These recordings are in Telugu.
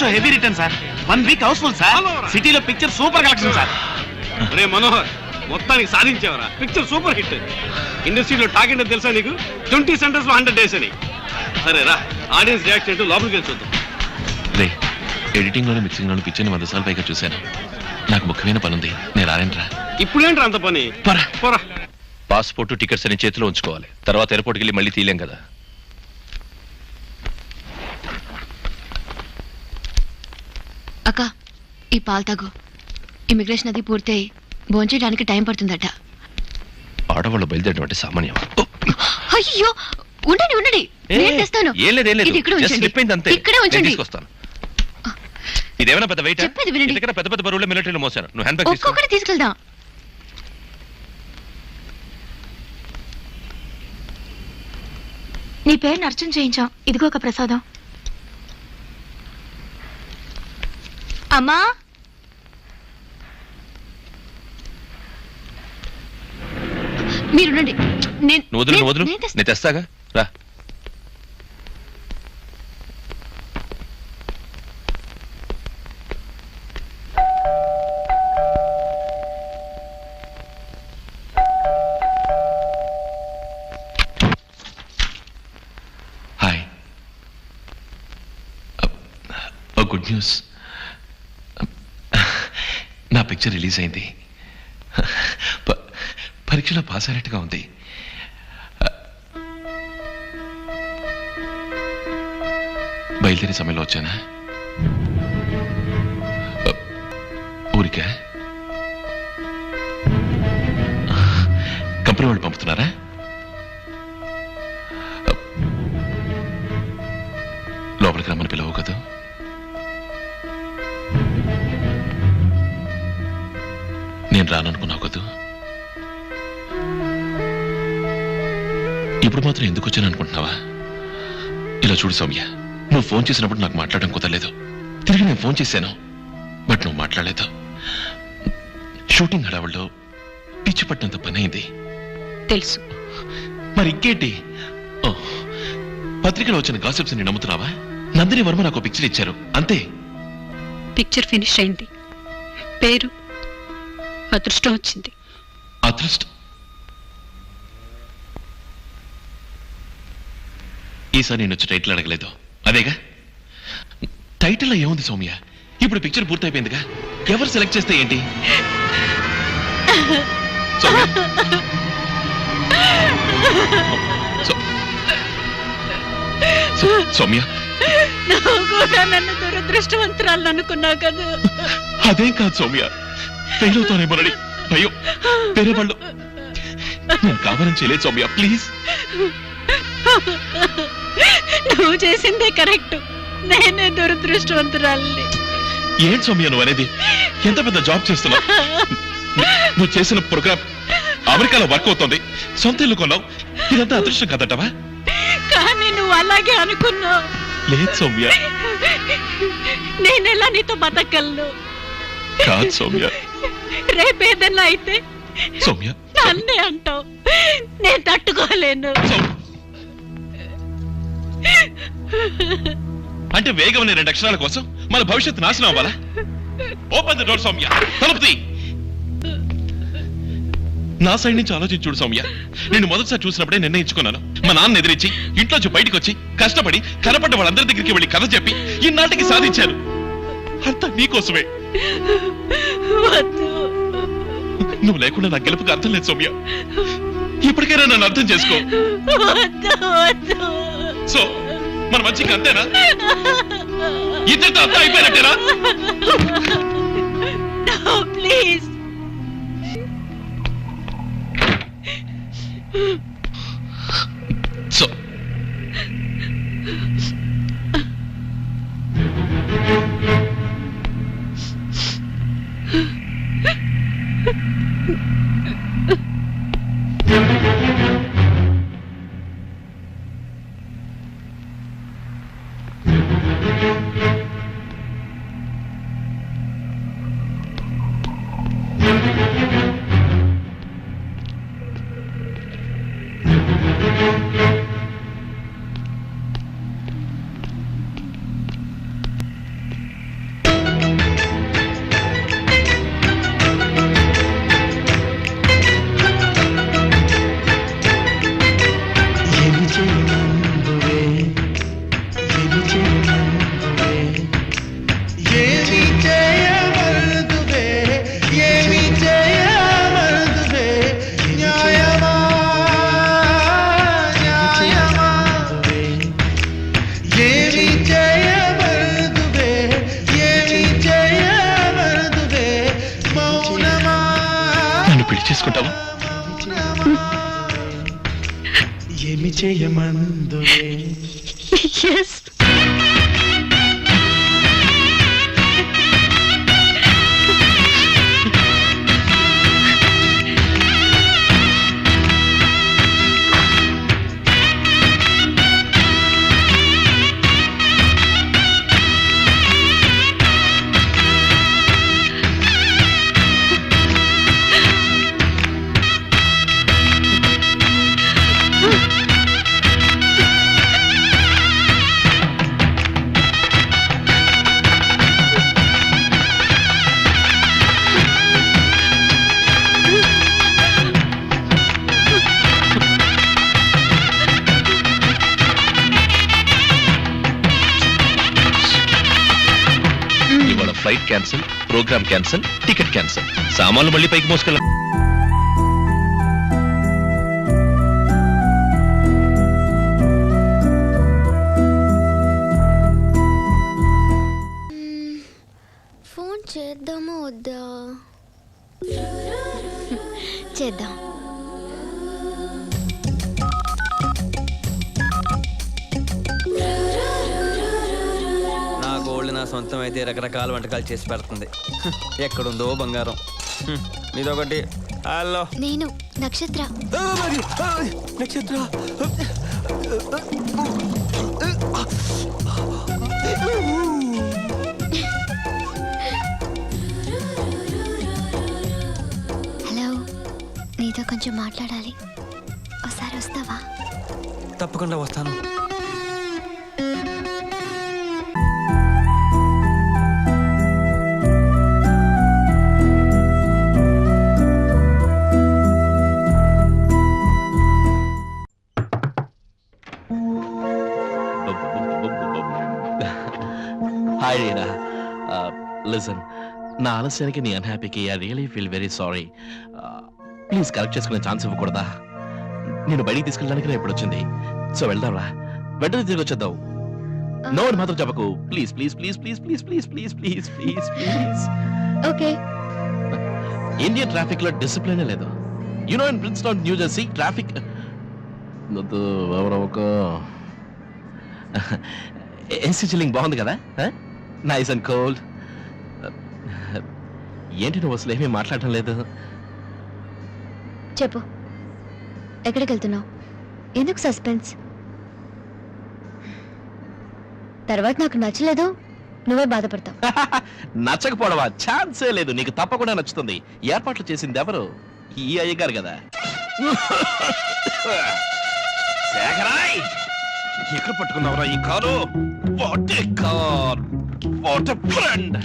Show heavy return sir. 1 week house full sir. సిటీలో పిక్చర్ సూపర్ కలెక్షన్ సార్. రే మనోహర్, మొత్తానికి సాధించావరా, పిక్చర్ సూపర్ హిట్. ఇండస్ట్రీలో టాక్ ఏంటో తెలుసా నీకు? 20 సెంటర్స్ లో 100 days అని. సరే రా, ఆడియన్స్ రియాక్షన్ ఏంటో లోపలికి వెళ్ళి చూద్దాం. రే, ఎడిటింగ్ లోనే మిక్సింగ్ లోనే పిక్చర్ని 100 సార్లు పైగా చూశాను. నాకు ముఖ్యమైన పని ఉంది, నేను రానేంట్రా. ఇప్పుడేంట్రా అంత పని? పోరా. పాస్పోర్ట్ టికెట్స్ అని చేతిలో ఉంచుకోవాలి, తర్వాత ఎయిర్పోర్ట్కి వెళ్ళి మళ్ళీ తీయలేం కదా. అక్క, ఈ పాలు తాగు. ఇమిగ్రేషన్ అది పూర్తయి భోంచేయడానికి టైం పడుతుందట. ఆడవాళ్ళు బయలుదేరడం అంటే సామాన్యం. అయ్యో, ఉండండి ఉండండి, నేను తెస్తాను. ఇక్కడే ఉంచండి. ఇదేమైనా పెద్ద వెయిట్? చెప్పేది వినండి. ఇంతకన్నా పెద్ద పెద్ద బరువులు మిలిటరీలో మోసాను. నువ్వు హ్యాండ్ బ్యాగ్ ఒక్కొక్కటి తీసుకెళ్దాం. నీ పేరుని అర్చన చేయించాం. ఇదిగో ఒక ప్రసాదం. అమ్మా, మీరుండండి. నేను తెస్తాగా, రా. హాయ్. గుడ్ న్యూస్, నా పిక్చర్ రిలీజ్ అయింది. పరీక్షలో పాస్ అయినట్టుగా ఉంది. బయలుదేరే సమయంలో వచ్చానా? ఊరికా? కంపెనీ వాళ్ళు పంపుతున్నారా? లోపలికి రమ్మని పిలవు కదా. నేను రాననుకున్నావు కదూ. ఇప్పుడు మాత్రం ఎందుకు వచ్చాను అనుకుంటున్నావా? ఇలా చూడు సౌమ్య, నువ్వు ఫోన్ చేసినప్పుడు నాకు మాట్లాడడం కుదరలేదు. తిరిగి నేను ఫోన్ చేశాను, బట్ నువ్వు మాట్లాడలేదు. షూటింగ్ హడావుల్లో పిచ్చి పట్టినంత పని అయింది. తెలుసు. మరి ఇంకేంటి? పత్రికలో వచ్చిన గాసిప్స్ ని నమ్ముతున్నావా? నందిని వర్మ నాకు పిక్చర్ ఇచ్చారు, అంతే. పిక్చర్ ఫినిష్ అయింది, పేరు అదృష్టం వచ్చింది. అదృష్టం? ఈసారి నేను వచ్చి టైటిల్ అడగలేదు, అదేగా. టైటిల్లో ఏముంది సౌమ్య? ఇప్పుడు పిక్చర్ పూర్తయిపోయిందిగా, ఎవరు సెలెక్ట్ చేస్తే ఏంటి? సౌమ్య, నువ్వు కూడా నన్ను దురదృష్టవంతురాలు అనుకున్నావు కదా. అదేం కాదు సౌమ్య, ఫెయిల్ అవుతానేమోనని భయం. వేరే వాళ్ళు నేను కావాలని చేయలేదు సౌమ్య, ప్లీజ్. నువ్వు చేసిందే కరెక్ట్, నేనే దురదృష్టవంతురాలని. ఏంటి సౌమ్య నువ్వు అనేది? ఎంత పెద్ద జాబ్ చేస్తున్నావు. నువ్వు చేసిన ప్రోగ్రామ్ అమెరికాలో వర్క్ అవుతుంది, సొంత ఇల్లు కొన్నావు, ఇదంతా అదృష్టం కదటవా? కానీ నువ్వు అలాగే అనుకున్నావు. లేదు సౌమ్య. నేనెలా నీతో బతకగలను? కాదు సౌమ్య. రేపేదన్నా అయితే సౌమ్య నన్నే అంటావు, నేను తట్టుకోలేను. అంటే వేగం 2 అక్షరాల కోసం మన భవిష్యత్తు నాశనం అవ్వాలా? ఓపెన్ ది డోర్ సౌమ్య, తలుపు తీ. నా సైడ్ నుంచి ఆలోచించి చూడు సౌమ్య. నేను మొదటిసారి చూసినప్పుడే నిర్ణయించుకున్నాను, మా నాన్న ఎదిరించి ఇంట్లోంచి బయటకు వచ్చి కష్టపడి కనపడ్డ వాళ్ళందరి దగ్గరికి వెళ్ళి కథ చెప్పి ఇన్నాటికి సాధించాను. అంతా నీకోసమే. నువ్వు లేకుండా నా గెలుపుకి అర్థం లేదు సౌమ్య. ఇప్పటికైనా నన్ను అర్థం చేసుకో. సో మన మంచిగా అంతేనా? ఇద్దరితో అంతా అయిపోయినట్టేనా? ప్లీజ్. సో చేసుకుంటావా? ఏమి చేయమందులే ఎస్ ఇవాళ flight cancel, programme cancel, ticket cancel. సామాన్లు మళ్ళీ పైకి మోసుకెళ్ళ. ఫోన్ చేద్దామా వద్దా? చేద్దాం. నా గోల్డ్ నా సొంతం అయితే రకరకాల వంటకాలు చేసి పెడుతుంది. ఎక్కడుందో బంగారం. మీదొకటి. హలో, నేను నక్షత్ర. నక్షత్ర. హలో, నీతో కొంచెం మాట్లాడాలి. ఒకసారి వస్తావా? తప్పకుండా వస్తాను. హాయ్ రీనా, లిసన్, నా ఆలస్యానికి నీ అన్హ్యాపీకి I really feel very sorry. Please correct చేసుకునే ఛాన్స్ ఇవ్వకూడదా? నేను బయటికి తీసుకెళ్ళడానికి ఇప్పుడు వచ్చింది. సో వెళ్దాంరా, వెంటనే తిరిగి వచ్చేద్దాం. నో అని మాత్రం చెప్పకు please please please please please please please please please please. Okay. Indian traffic లో డిసిప్లిన్ లేదు. You know in Princeton new Jersey traffic AC chilling బాగుంది కదా, నైస్ అండ్ కోల్డ్. ఏంటి నువ్వు అసలు ఏమీ మాట్లాడటం లేదు? చెప్పు, ఎక్కడికి వెళ్తున్నావు? ఎందుకు సస్పెన్స్? తర్వాత నాకు నచ్చలేదు, నువ్వే బాధపడతావు. నచ్చకపోవడమా? ఛాన్సే లేదు. నీకు తప్పకుండా నచ్చుతుంది. ఏర్పాట్లు చేసింది ఎవరు? ఈ అయ్యగారు కదా. శేఖరాయ్, ఎక్కడ పట్టుకున్నావురా ఈ car? What a car, what a friend.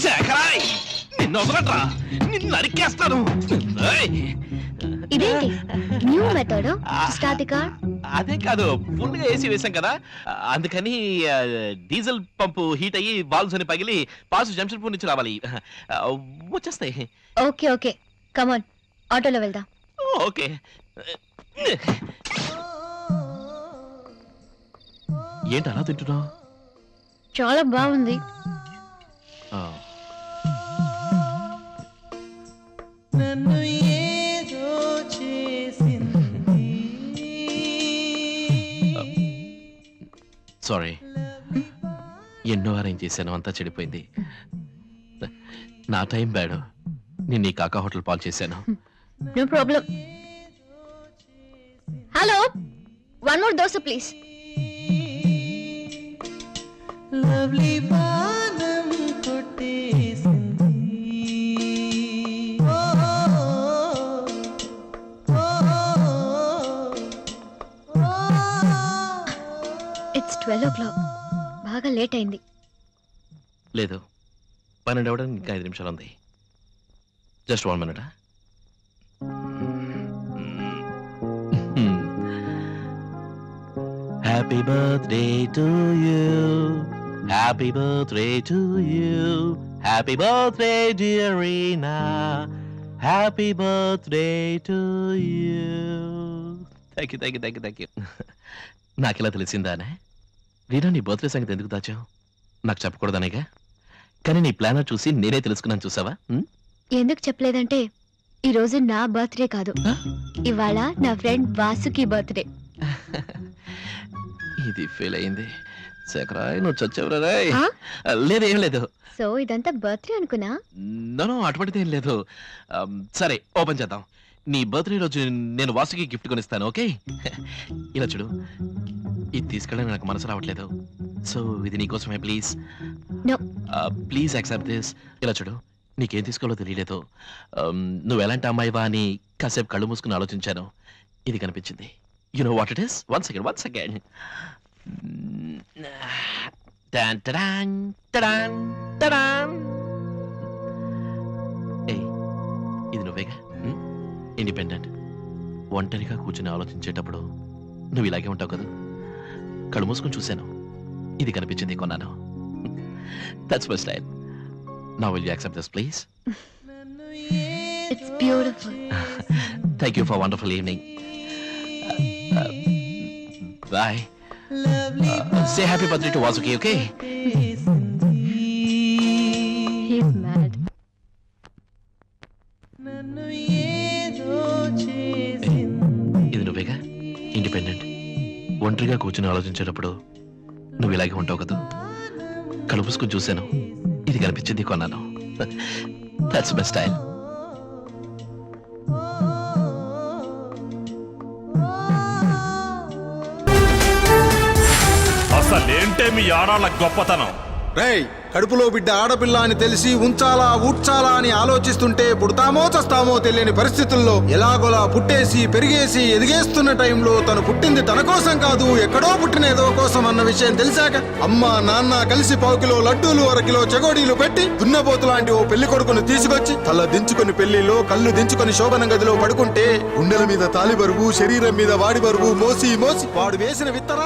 శేఖరాయ్, నిన్ను వదలట్రా, నిన్ను నరికేస్తాను. ఇదేంటి new method start the car? అదే కాదు, ఫుల్ గా ఏసీ వేసాం కదా, అందుకని డీజిల్ పంపు హీట్ అయ్యి బాల్స్ అని పగిలి పాసు జంషెడ్పూర్ నుంచి రావాలి. వచ్చేస్తాయి. ఓకే ఓకే, కమాన్, ఆటోలో వెళ్దాం. ఓకే. ఏంటి అలా తింటున్నావు? చాలా బాగుంది. సారీ, ఎన్నో అరేంజ్ చేశాను, అంతా చెడిపోయింది. నా టైం బ్యాడ్. నేను ఈ కాకా హోటల్ పాలు చేశాను. No problem. Hello, one more dosa please. It's 12 o'clock. బాగా లేట్ అయింది. లేదు, 12 అవ్వడానికి ఇంకా 5 నిమిషాలు ఉంది. Just 1 minute. Happy birthday to you, happy birthday to you, happy birthday dear Reena, happy birthday to you. Thank you thank you thank you thank you. నాకెలా తెలిసిందానే? రీనా, నీ బర్త్డే సంగతి ఎందుకు దాచావు? నాకు చెప్పకూడదనేగా. కానీ నీ ప్లానర్ చూసి నేనే తెలుసుకున్నాను చూసావా? ఎందుకు చెప్పలేదంటే ఈ రోజు నా బర్త్డే కాదు, ఇవాళ నా ఫ్రెండ్ వాసుకి బర్త్డే. ఇది ఫెయిల్ అయింది. శేఖరాయ్ నువ్వు చచ్చేవరా? ఆ? లేదేం లేదు. సో ఇదంతా బర్త్డే అనుకున్నా. నో అటువంటిది ఏం లేదు. సరే ఓపెన్ చేద్దాం. నీ బర్త్డే రోజు నేను వాసుకి గిఫ్ట్ కొనిస్తాను, ఓకే? ఇలా చూడు, ఇది తీసుకెళ్ళడానికి నాకు మనసు రావట్లేదు. సో ఇది నీకోసమే, please no. Please accept this. ఇలా చూడు, నీకేం తీసుకోవాలో తెలియలేదు. నువ్వు ఎలాంటి అమ్మాయివా అని కాసేపు కళ్ళు మూసుకుని ఆలోచించాను. ఇది కనిపించింది. You know what it is? One second. ఏయ్, ఇది నువ్వేగా? ఇండిపెండెంట్. ఒంటరిగా కూర్చుని ఆలోచించేటప్పుడు నువ్వు ఇలాగే ఉంటావు కదా. కళ్ళు మూసుకొని చూశాను, ఇది కనిపించింది, కొన్నాను. That's my style. Now will you accept this, please? It's beautiful. Thank you for a wonderful evening. Bye. Say happy birthday to Vasuki, okay? He's mad. ఇది నువ్వేగా? ఇండిపెండెంట్. ఒంటరిగా కూర్చుని ఆలోచించేటప్పుడు నువ్వు ఇలాగే ఉంటావు కదా. కళ్ళు మూసుకొని చూశాను, ఇది కనిపించింది, కొన్నాను. That's my style. అసలేంటే మీ ఆడాళ్ళ గొప్పతనం? రేయ్, కడుపులో బిడ్డ ఆడపిల్ల అని తెలిసి ఉంచాలా ఊడ్చాలా అని ఆలోచిస్తుంటే పుడతామో చస్తామో తెలియని పరిస్థితుల్లో ఎలాగోలా పుట్టేసి పెరిగేసి ఎదిగేస్తున్న టైంలో తను పుట్టింది తన కోసం కాదు, ఎక్కడో పుట్టిన ఏదో కోసం అన్న విషయం తెలిసాక అమ్మ నాన్న కలిసి 1 కిలో లడ్డూలు 1 కిలో చెగోడీలు పెట్టి దున్నపోతు లాంటి ఓ పెళ్లి కొడుకును తీసుకొచ్చి తల దించుకొని పెళ్లిలో కళ్ళు దించుకొని శోభన గదిలో పడుకుంటే గుండెల మీద తాలి బరువు, శరీరం మీద వాడి బరువు మోసి వాడు వేసిన విత్తనాలు